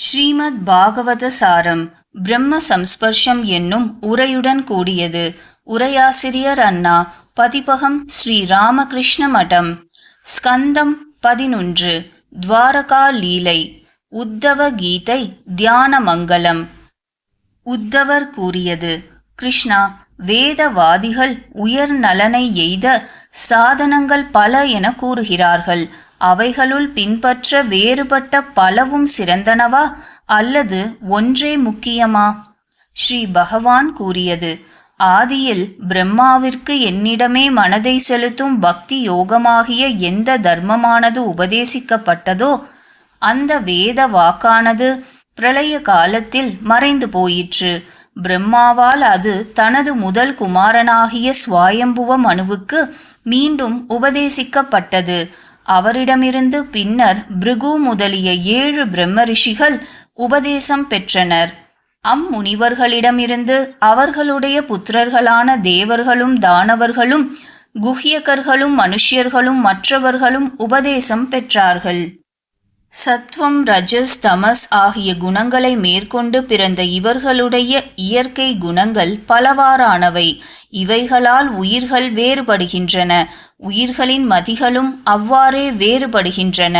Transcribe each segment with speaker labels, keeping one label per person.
Speaker 1: ஸ்ரீமத் பாகவத சாரம் பிரம்ம சம்ஸ்பர்ஷம் என்னும் உரையுடன் கூடியது. உரையாசிரியர் அண்ணா. பதிப்பகம் ஸ்ரீ ராமகிருஷ்ண மடம். ஸ்கந்தம் 11. துவாரகா லீலை. உத்தவ கீதை தியான மங்கலம். உத்தவர் கூறியது: கிருஷ்ணா, வேதவாதிகள் உயர் நலனை எய்த சாதனங்கள் பல என கூறுகிறார்கள். அவைகளுள் பின்பற்ற வேறுபட்ட பலவும் சிறந்தனவா அல்லது ஒன்றே முக்கியமா? ஸ்ரீ பகவான் கூறியது: ஆதியில் பிரம்மாவிற்கு என்னிடமே மனதை செலுத்தும் பக்தி யோகமாகிய எந்த தர்மமானது உபதேசிக்கப்பட்டதோ அந்த வேத வாக்கானது பிரளய காலத்தில் மறைந்து போயிற்று. பிரம்மாவால் அது தனது முதல் குமாரனாகிய ஸ்வயம்புவ மனுவுக்கு மீண்டும் உபதேசிக்கப்பட்டது. அவரிடமிருந்து பின்னர் பிருகு முதலிய 7 பிரம்ம ரிஷிகள் உபதேசம் பெற்றனர். அம்முனிவர்களிடமிருந்து அவர்களுடைய புத்திரர்களான தேவர்களும் தானவர்களும் குஹ்யகர்களும் மனுஷ்யர்களும் மற்றவர்களும் உபதேசம் பெற்றார்கள். சத்வம், ரஜஸ், தமஸ் ஆகிய குணங்களை மேற்கொண்டு பிறந்த இவர்களுடைய இயற்கை குணங்கள் பலவாறானவை. இவைகளால் உயிர்கள் வேறுபடுகின்றன. உயிர்களின் மதிகளும் அவ்வாறே வேறுபடுகின்றன.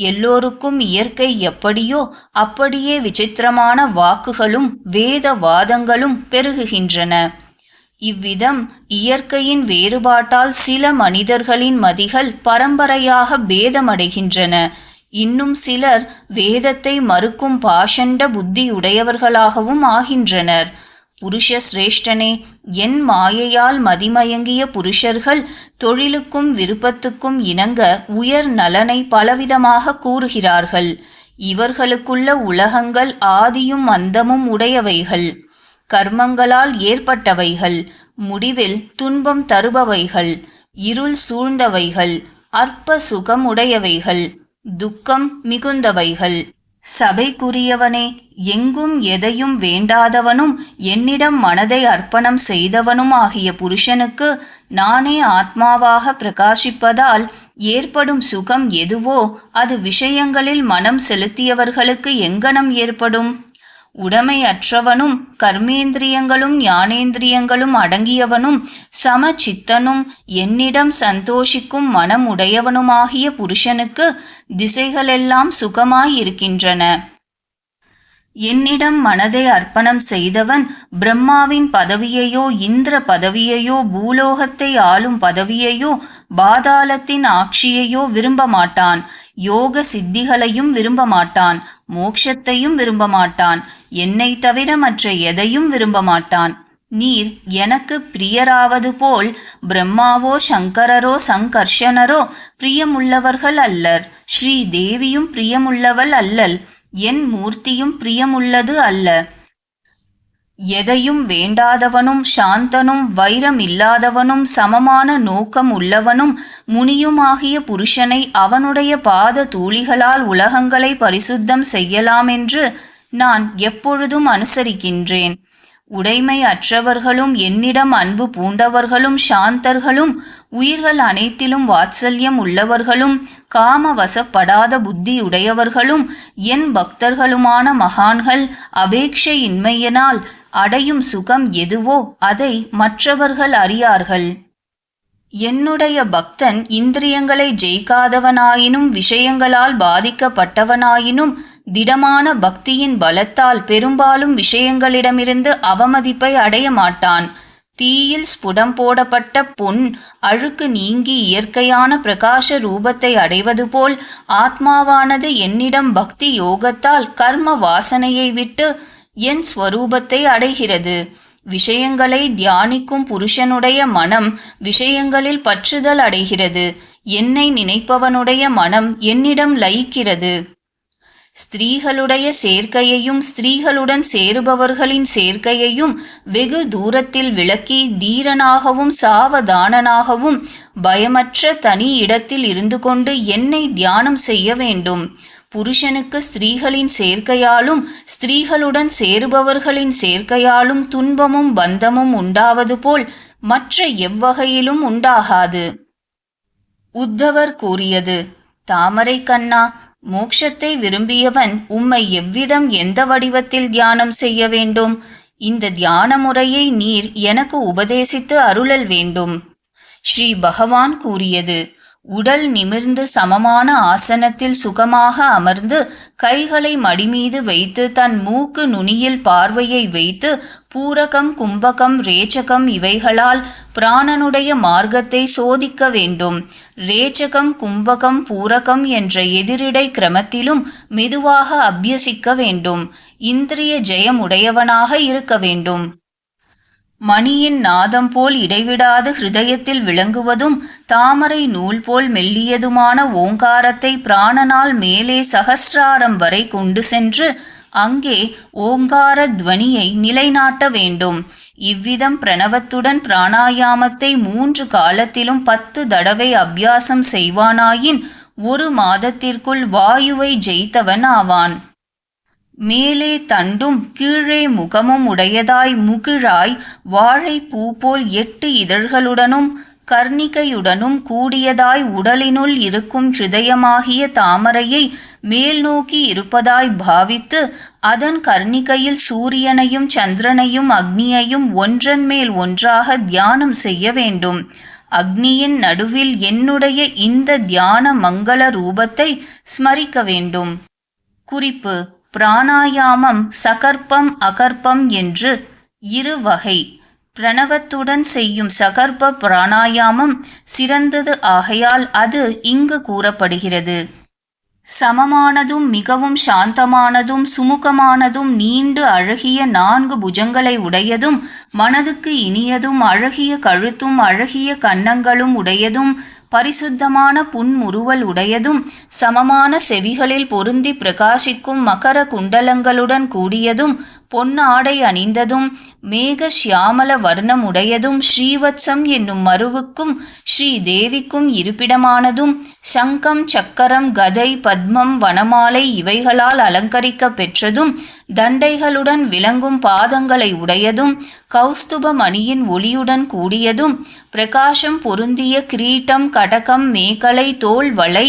Speaker 1: எல்லோருக்கும் இயற்கை எப்படியோ அப்படியே விசித்திரமான வாக்குகளும் வேத வாதங்களும் பெருகுகின்றன. இவ்விதம் இயற்கையின் வேறுபாட்டால் சில மனிதர்களின் மதிகள் பரம்பரையாக பேதமடைகின்றன. இன்னும் சிலர் வேதத்தை மறுக்கும் பாஷண்ட புத்தியுடையவர்களாகவும் ஆகின்றனர். புருஷ சிரேஷ்டனே, என் மாயையால் மதிமயங்கிய புருஷர்கள் தொழிலுக்கும் விருப்பத்துக்கும் இணங்க உயர் நலனை பலவிதமாக கூறுகிறார்கள். இவர்களுக்குள்ள உலகங்கள் ஆதியும் அந்தமும் உடையவைகள், கர்மங்களால் ஏற்பட்டவைகள், முடிவில் துன்பம் தருபவைகள், இருள் சூழ்ந்தவைகள், அற்ப சுகம் உடையவைகள், துக்கம் மிகுந்தவைகள். சபைக்குரியவனே, எங்கும் எதையும் வேண்டாதவனும் என்னிடம் மனதை அர்ப்பணம் செய்தவனும் ஆகிய புருஷனுக்கு நானே ஆத்மாவாக பிரகாசிப்பதால் ஏற்படும் சுகம் எதுவோ அது விஷயங்களில் மனம் செலுத்தியவர்களுக்கு எங்கனம் ஏற்படும்? உடைமையற்றவனும் கர்மேந்திரியங்களும் ஞானேந்திரியங்களும் அடங்கியவனும் சமச்சித்தனும் என்னிடம் சந்தோஷிக்கும் மனம் உடையவனுமாகிய புருஷனுக்கு திசைகளெல்லாம் சுகமாயிருக்கின்றன. என்னிடம் மனதை அர்ப்பணம் செய்தவன் பிரம்மாவின் பதவியையோ இந்திர பதவியையோ பூலோகத்தை ஆளும் பதவியையோ பாதாளத்தின் ஆட்சியையோ விரும்ப மாட்டான். யோக சித்திகளையும் விரும்ப மாட்டான். மோட்சத்தையும் விரும்ப மாட்டான். என்னை தவிர மற்ற எதையும் விரும்ப மாட்டான். நீர் எனக்கு பிரியராவது போல் பிரம்மாவோ சங்கரரோ சங்கர்ஷனரோ பிரியமுள்ளவர்கள் அல்லர். ஸ்ரீ தேவியும் பிரியமுள்ளவள் அல்லல். என் மூர்த்தியும் பிரியமுள்ளது அல்ல. எதையும் வேண்டாதவனும் சாந்தனும் வைரமில்லாதவனும் சமமான நோக்கம் உள்ளவனும் முனியுமாகிய புருஷனை அவனுடைய பாத தூளிகளால் உலகங்களை பரிசுத்தம் செய்யலாமென்று நான் எப்பொழுதும் அனுசரிக்கின்றேன். உடைமை அற்றவர்களும் என்னிடம் அன்பு பூண்டவர்களும் சாந்தர்களும் உயிர்கள் அனைத்திலும் வாத்சல்யம் உள்ளவர்களும் காமவசப்படாத புத்தி உடையவர்களும் என் பக்தர்களுமான மகான்கள் அபேட்சையின்மையினால் அடையும் சுகம் எதுவோ அதை மற்றவர்கள் அறியார்கள். என்னுடைய பக்தன் இந்திரியங்களை ஜெயிக்காதவனாயினும் விஷயங்களால் பாதிக்கப்பட்டவனாயினும் திடமான பக்தியின் பலத்தால் பெரும்பாலும் விஷயங்களிடமிருந்து அவமதிப்பை அடைய மாட்டான். தீயில் ஸ்புடம் போடப்பட்ட பொன் அழுக்கு நீங்கி இயற்கையான பிரகாச ரூபத்தை அடைவது போல் ஆத்மாவானது என்னிடம் பக்தி யோகத்தால் கர்ம வாசனையை விட்டு என் ஸ்வரூபத்தை அடைகிறது. விஷயங்களை தியானிக்கும் புருஷனுடைய மனம் விஷயங்களில் பற்றுதல் அடைகிறது. என்னை நினைப்பவனுடைய மனம் என்னிடம் லயிக்கிறது. ஸ்திரீகளுடைய சேர்க்கையையும் ஸ்திரீகளுடன் சேருபவர்களின் சேர்க்கையையும் வெகு தூரத்தில் விலக்கி தீரனாகவும் சாவதானனாகவும் பயமற்ற தனி இடத்தில் இருந்து கொண்டு என்னை தியானம் செய்ய வேண்டும். புருஷனுக்கு ஸ்திரீகளின் சேர்க்கையாலும் ஸ்திரீகளுடன் சேருபவர்களின் சேர்க்கையாலும் துன்பமும் பந்தமும் உண்டாவது போல் மற்ற எவ்வகையிலும் உண்டாகாது. உத்தவர் கூறியது: தாமரை கண்ணா, மோட்சத்தை விரும்பியவன் உம்மை எவ்விதம் எந்த வடிவத்தில் தியானம் செய்ய வேண்டும்? இந்த தியான முறையை நீர் எனக்கு உபதேசித்து அருளல் வேண்டும். ஸ்ரீ பகவான் கூறியது: உடல் நிமிர்ந்து சமமான ஆசனத்தில் சுகமாக அமர்ந்து கைகளை மடிமீது வைத்து தன் மூக்கு நுனியில் பார்வையை வைத்து பூரகம், கும்பகம், ரேச்சகம் இவைகளால் பிராணனுடைய மார்க்கத்தை சோதிக்க வேண்டும். ரேச்சகம், கும்பகம், பூரகம் என்ற எதிரிடை கிரமத்திலும் மெதுவாக அபியசிக்க வேண்டும். இந்திரிய ஜெயமுடையவனாக இருக்க வேண்டும். மணியின் நாதம் போல் இடைவிடாது ஹிருதயத்தில் விளங்குவதும் தாமரை நூல் போல் மெல்லியதுமான ஓங்காரத்தை பிராணனால் மேலே சகஸ்ராரம் வரை கொண்டு சென்று அங்கே ஓங்கார துவனியை நிலைநாட்ட வேண்டும். இவ்விதம் பிரணவத்துடன் பிராணாயாமத்தை 3 காலத்திலும் 10 தடவை அபியாசம் செய்வானாயின் 1 மாதத்திற்குள் வாயுவை ஜெயித்தவன் ஆவான். மேலே தண்டும் கீழே முகமும் உடையதாய் முகிழாய் வாழை பூ போல் 8 இதழ்களுடனும் கர்ணிகையுடனும் கூடியதாய் உடலினுள் இருக்கும் ஹிருதயமாகிய தாமரையை மேல் நோக்கி இருப்பதாய் பாவித்து அதன் கர்ணிகையில் சூரியனையும் சந்திரனையும் அக்னியையும் ஒன்றன் மேல் ஒன்றாக தியானம் செய்ய வேண்டும். அக்னியின் நடுவில் என்னுடைய இந்த தியான மங்கள ரூபத்தை ஸ்மரிக்க வேண்டும். குறிப்பு: பிராணாயாமம் சகற்பம் அகற்பம் என்று 2 வகை. பிரணவத்துடன் செய்யும் சகற்ப பிராணாயாமம் சிறந்தது ஆகையால் அது இங்கு கூறப்படுகிறது. சமமானதும் மிகவும் சாந்தமானதும் சுமுகமானதும் நீண்டு அழகிய 4 புஜங்களை உடையதும் மனதுக்கு இனியதும் அழகிய கழுத்தும் அழகிய கன்னங்களும் உடையதும் பரிசுத்தமான புன்முறுவல் உடையதும் சமமான செவிகளில் பொருந்தி பிரகாசிக்கும் மகர குண்டலங்களுடன் கூடியதும் பொன்னாடை அணிந்ததும் மேக சியாமல வர்ணம் உடையதும் ஸ்ரீவத்சம் என்னும் மருவுக்கும் ஸ்ரீதேவிக்கும் இருப்பிடமானதும் சங்கம், சக்கரம், கதை, பத்மம், வனமாலை இவைகளால் அலங்கரிக்க பெற்றதும் தண்டைகளுடன் விளங்கும் பாதங்களை உடையதும் கௌஸ்துப மணியின் ஒளியுடன் கூடியதும் பிரகாசம் பொருந்திய கிரீட்டம், கடகம், மேகலை, தோள் வளை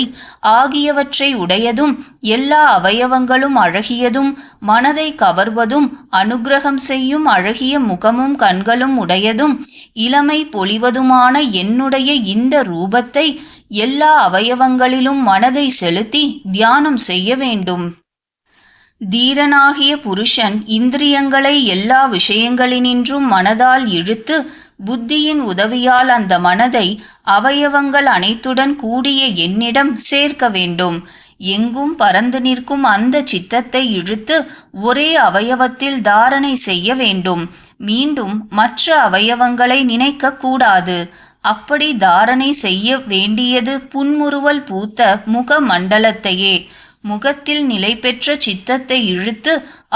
Speaker 1: ஆகியவற்றை உடையதும் எல்லா அவயவங்களும் அழகியதும் மனதை கவர்வதும் அனுக்கிரகம் செய்யும் அழகிய முகமும் கண்களும் உடையதும் இளமை பொலிவதுமான என்னுடைய இந்த ரூபத்தை எல்லா அவயவங்களிலும் மனதை செலுத்தி தியானம் செய்ய வேண்டும். தீரனாகிய புருஷன் இந்திரியங்களை எல்லா விஷயங்களினின்றும் மனதால் இழுத்து புத்தியின் உதவியால் அந்த மனதை அவயவங்கள் அனைத்துடன் கூடிய என்னிடம் சேர்க்க வேண்டும். எங்கும் பறந்து நிற்கும் அந்த சித்தத்தை இழுத்து ஒரே அவயவத்தில் தாரணை செய்ய வேண்டும். மீண்டும் மற்ற அவயவங்களை நினைக்க கூடாது. அப்படி தாரணை செய்ய வேண்டியது புன்முறுவல் பூத்த முக மண்டலத்தையே. முகத்தில் நிலை பெற்ற சித்தத்தை இழுத்து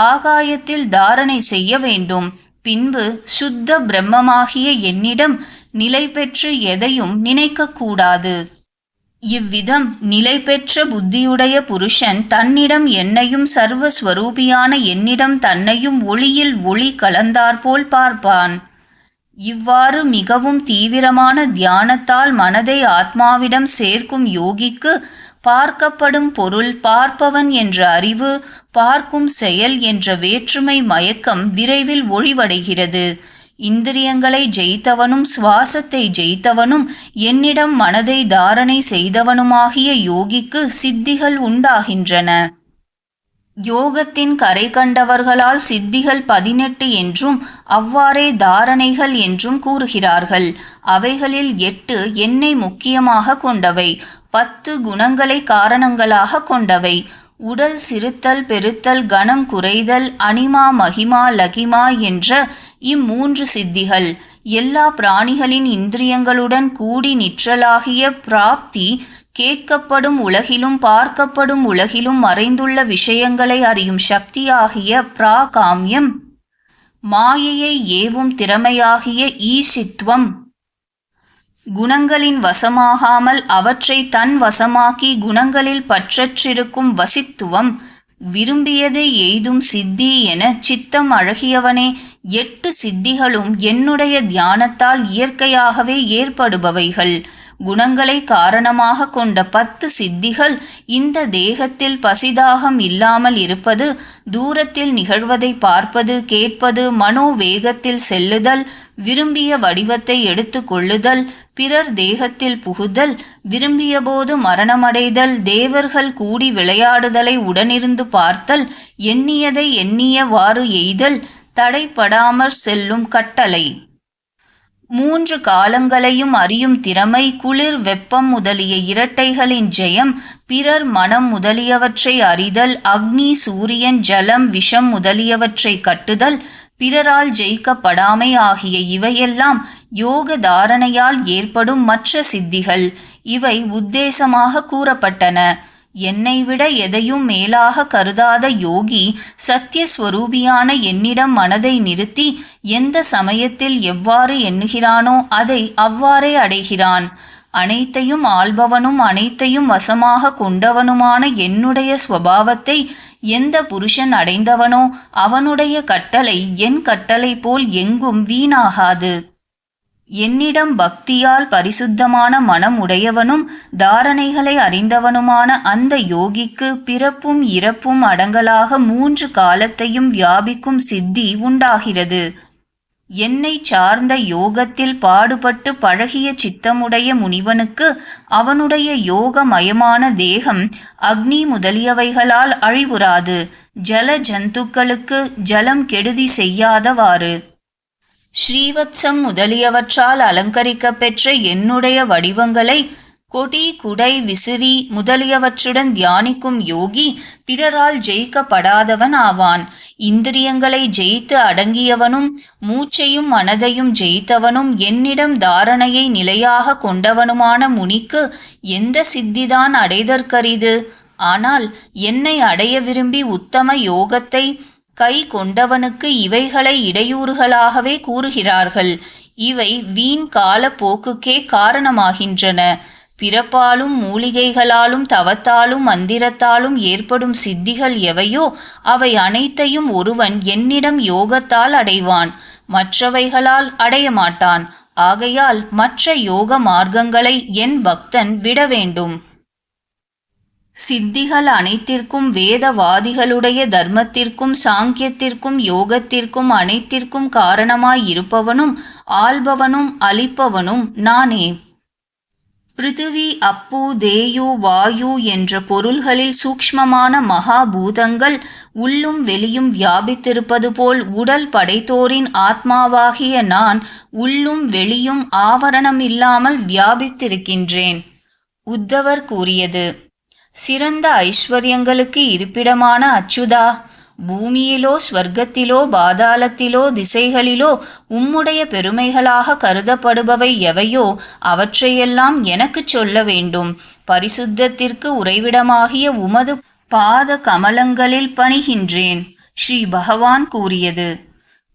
Speaker 1: ஆகாயத்தில் தாரணை செய்ய வேண்டும். பின்பு சுத்த பிரம்மமாகிய என்னிடம் நிலை பெற்று எதையும் நினைக்கக்கூடாது. இவ்விதம் நிலை பெற்ற புத்தியுடைய புருஷன் தன்னிடம் என்னையும் சர்வஸ்வரூபியான என்னிடம் தன்னையும் ஒளியில் ஒளி கலந்தாற்போல் பார்ப்பான். இவ்வாறு மிகவும் தீவிரமான தியானத்தால் மனதை ஆத்மாவிடம் சேர்க்கும் யோகிக்கு பார்க்கப்படும் பொருள், பார்ப்பவன் என்ற அறிவு, பார்க்கும் செயல் என்ற வேற்றுமை மயக்கம் விரைவில் ஒழிவடைகிறது. இந்திரியங்களை ஜெயித்தவனும் சுவாசத்தை ஜெயித்தவனும் என்னிடம் மனதை தாரணை செய்தவனுமாகிய யோகிக்கு சித்திகள் உண்டாகின்றன. யோகத்தின் கரை கண்டவர்களால் சித்திகள் 18 என்றும் அவ்வாறே தாரணைகள் என்றும் கூறுகிறார்கள். அவைகளில் 8 என்னை முக்கியமாக கொண்டவை, 10 குணங்களை காரணங்களாக கொண்டவை. உடல் சிறுத்தல், பெருத்தல், கணம் குறைதல், அனிமா, மகிமா, லகிமா என்ற 3 சித்திகள் எல்லா பிராணிகளின் இந்திரியங்களுடன் கூடி நிற்றலாகிய பிராப்தி, கேட்கப்படும் உலகிலும் பார்க்கப்படும் உலகிலும் மறைந்துள்ள விஷயங்களை அறியும் சக்தியாகிய பிராகாமியம், மாயையை ஏவும் திறமையாகிய ஈசித்வம், குணங்களின் வசமாகாமல் அவற்றை தன் வசமாக்கி குணங்களில் பற்றற்றிருக்கும் வசித்துவம், விரும்பியதை எய்தும் சித்தி என சித்தம் அழகியவனே. 8 சித்திகளும் என்னுடைய தியானத்தால் இயற்கையாகவே ஏற்படுபவைகள். குணங்களை காரணமாக கொண்ட 10 சித்திகள் இந்த தேகத்தில் பசிதாகம் இல்லாமல் இருப்பது, தூரத்தில் நிகழ்வதை பார்ப்பது கேட்பது, மனோவேகத்தில் செல்லுதல், விரும்பிய வடிவத்தை எடுத்து கொள்ளுதல், பிறர் தேகத்தில் புகுதல், விரும்பியபோது மரணமடைதல், தேவர்கள் கூடி விளையாடுதலை உடனிருந்து பார்த்தல், எண்ணியதை எண்ணியவாறு எய்தல், தடைப்படாமற் செல்லும் கட்டளை, 3 காலங்களையும் அறியும் திறமை, குளிர் வெப்பம் முதலிய இரட்டைகளின் ஜெயம், பிறர் மனம் முதலியவற்றை அறிதல், அக்னி சூரியன் ஜலம் விஷம் முதலியவற்றை கட்டுதல், பிறரால் ஜெயிக்கப்படாமை ஆகிய இவையெல்லாம் யோக தாரணையால் ஏற்படும் மற்ற சித்திகள். இவை உத்தேசமாக கூறப்பட்டன. என்னை விட எதையும் மேலாக கருதாத யோகி சத்தியஸ்வரூபியான என்னிடம் மனதை நிறுத்தி எந்த சமயத்தில் எவ்வாறு எண்ணுகிறானோ அதை அவ்வாறே அடைகிறான். அனைத்தையும் ஆள்பவனும் அனைத்தையும் வசமாக கொண்டவனுமான என்னுடைய ஸ்வபாவத்தை எந்த புருஷன் அடைந்தவனோ அவனுடைய கட்டளை என் கட்டளை போல் எங்கும் வீணாகாது. என்னிடம் பக்தியால் பரிசுத்தமான மனம் உடையவனும் தாரணைகளை அறிந்தவனுமான அந்த யோகிக்கு பிறப்பும் இறப்பும் அடங்கலாக 3 காலத்தையும் வியாபிக்கும் சித்தி உண்டாகிறது. என்னை சார்ந்த யோகத்தில் பாடுபட்டு பழகிய சித்தமுடைய முனிவனுக்கு அவனுடைய யோகமயமான தேகம் அக்னி முதலியவைகளால் அழிவுறாது. ஜல ஜந்துக்களுக்கு ஜலம் கெடுதி செய்யாதவாறு ஸ்ரீவத்சம் முதலியவற்றால் அலங்கரிக்கப் பெற்ற என்னுடைய வடிவங்களை கொடி குடை விசிறி முதலியவற்றுடன் தியானிக்கும் யோகி பிறரால் ஜெயிக்கப்படாதவன் ஆவான். இந்திரியங்களை ஜெயித்து அடங்கியவனும் மூச்சையும் மனதையும் ஜெயித்தவனும் என்னிடம் தாரணையை நிலையாக கொண்டவனுமான முனிக்கு எந்த சித்திதான் அடைதற்கரிது? ஆனால் என்னை அடைய விரும்பி உத்தம யோகத்தை கை கொண்டவனுக்கு இவைகளை இடையூறுகளாகவே கூறுகிறார்கள். இவை வீண் கால போக்குக்கே காரணமாகின்றன. பிறப்பாலும் மூலிகைகளாலும் தவத்தாலும் மந்திரத்தாலும் ஏற்படும் சித்திகள் எவையோ அவை அனைத்தையும் ஒருவன் என்னிடம் யோகத்தால் அடைவான், மற்றவைகளால் அடைய மாட்டான். ஆகையால் மற்ற யோக மார்க்கங்களை என் பக்தன் விட வேண்டும். சித்திகள் அனைத்திற்கும் வேதவாதிகளுடைய தர்மத்திற்கும் சாங்கியத்திற்கும் யோகத்திற்கும் அனைத்திற்கும் காரணமாயிருப்பவனும் ஆள்பவனும் அளிப்பவனும் நானே. பிருத்திவி அப்பு தேயு வாயு என்ற பொருள்களில் சூக்ஷ்மமான மகாபூதங்கள் உள்ளும் வெளியும் வியாபித்திருப்பது போல் உடல் படைத்தோரின் ஆத்மாவாகிய நான் உள்ளும் வெளியும் ஆவரணம் இல்லாமல் வியாபித்திருக்கின்றேன். உத்தவர் கூறியது. சிறந்த ஐஸ்வர்யங்களுக்கு இருப்பிடமான அச்சுதா, பூமியிலோ ஸ்வர்க்கத்திலோ பாதாளத்திலோ திசைகளிலோ உம்முடைய பெருமைகளாக கருதப்படுபவை எவையோ அவற்றையெல்லாம் எனக்கு சொல்ல வேண்டும். பரிசுத்தத்திற்கு உறைவிடமாகிய உமது பாத கமலங்களில் பணிகின்றேன். ஸ்ரீ பகவான் கூறியது.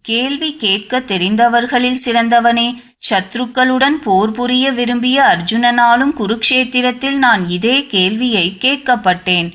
Speaker 1: கேள்வி கேட்க தெரிந்தவர்களில் சிறந்தவனே, சத்ருக்களுடன் போர் புரிய விரும்பிய அர்ஜுனனாலும் குருக்ஷேத்திரத்தில் நான் இதே கேள்வியை கேட்கப்பட்டேன்.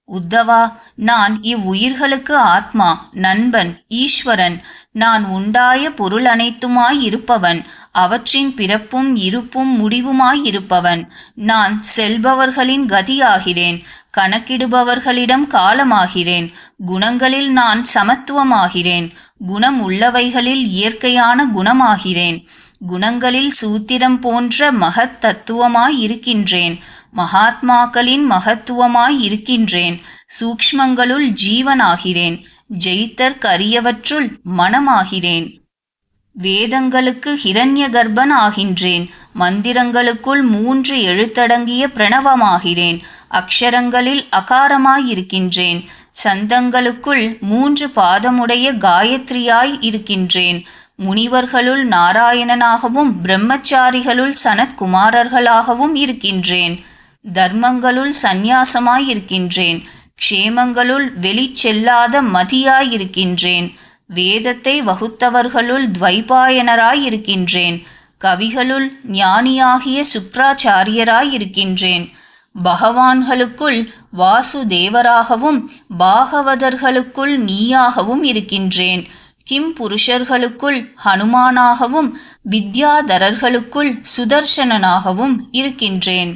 Speaker 1: உத்தவா, நான் இவ்வுயிர்களுக்கு ஆத்மா, நண்பன், ஈஸ்வரன். நான் உண்டாய பொருள் அனைத்துமாயிருப்பவன், அவற்றின் பிறப்பும் இருப்பும் முடிவுமாயிருப்பவன். நான் செல்பவர்களின் கதியாகிறேன், கணக்கிடுபவர்களிடம் காலமாகிறேன். குணங்களில் நான் சமத்துவமாகிறேன், குணம் உள்ளவைகளில் இயற்கையான குணமாகிறேன். குணங்களில் சூத்திரம் போன்ற மகத் தத்துவமாயிருக்கின்றேன், மகாத்மாக்களின் மகத்துவமாயிருக்கின்றேன். சூக்ஷ்மங்களுள் ஜீவனாகிறேன், ஜெயித்தற்கரியவற்றுள் மனமாகிறேன். வேதங்களுக்கு ஹிரண்ய கர்ப்பன் ஆகின்றேன், மந்திரங்களுக்குள் 3 எழுத்தடங்கிய பிரணவமாகிறேன். அக்ஷரங்களில் அகாரமாயிருக்கின்றேன், சந்தங்களுக்குள் 3 பாதமுடைய காயத்ரியாய் இருக்கின்றேன். முனிவர்களுள் நாராயணனாகவும் பிரம்மச்சாரிகளுள் சனத்குமாரர்களாகவும் இருக்கின்றேன். தர்மங்களுள் சந்நியாசமாயிருக்கின்றேன், க்ஷேமங்களுள் வெளிச்செல்லாத மதியாயிருக்கின்றேன். வேதத்தை வகுத்தவர்களுள் துவைபாயனராயிருக்கின்றேன், கவிகளுள் ஞானியாகிய சுக்ராச்சாரியராயிருக்கின்றேன். பகவான்களுக்குள் வாசுதேவராகவும் பாகவதர்களுக்குள் நீயாகவும் இருக்கின்றேன். கிம் புருஷர்களுக்குள் ஹனுமானாகவும் வித்யாதரர்களுக்குள் சுதர்சனனாகவும் இருக்கின்றேன்.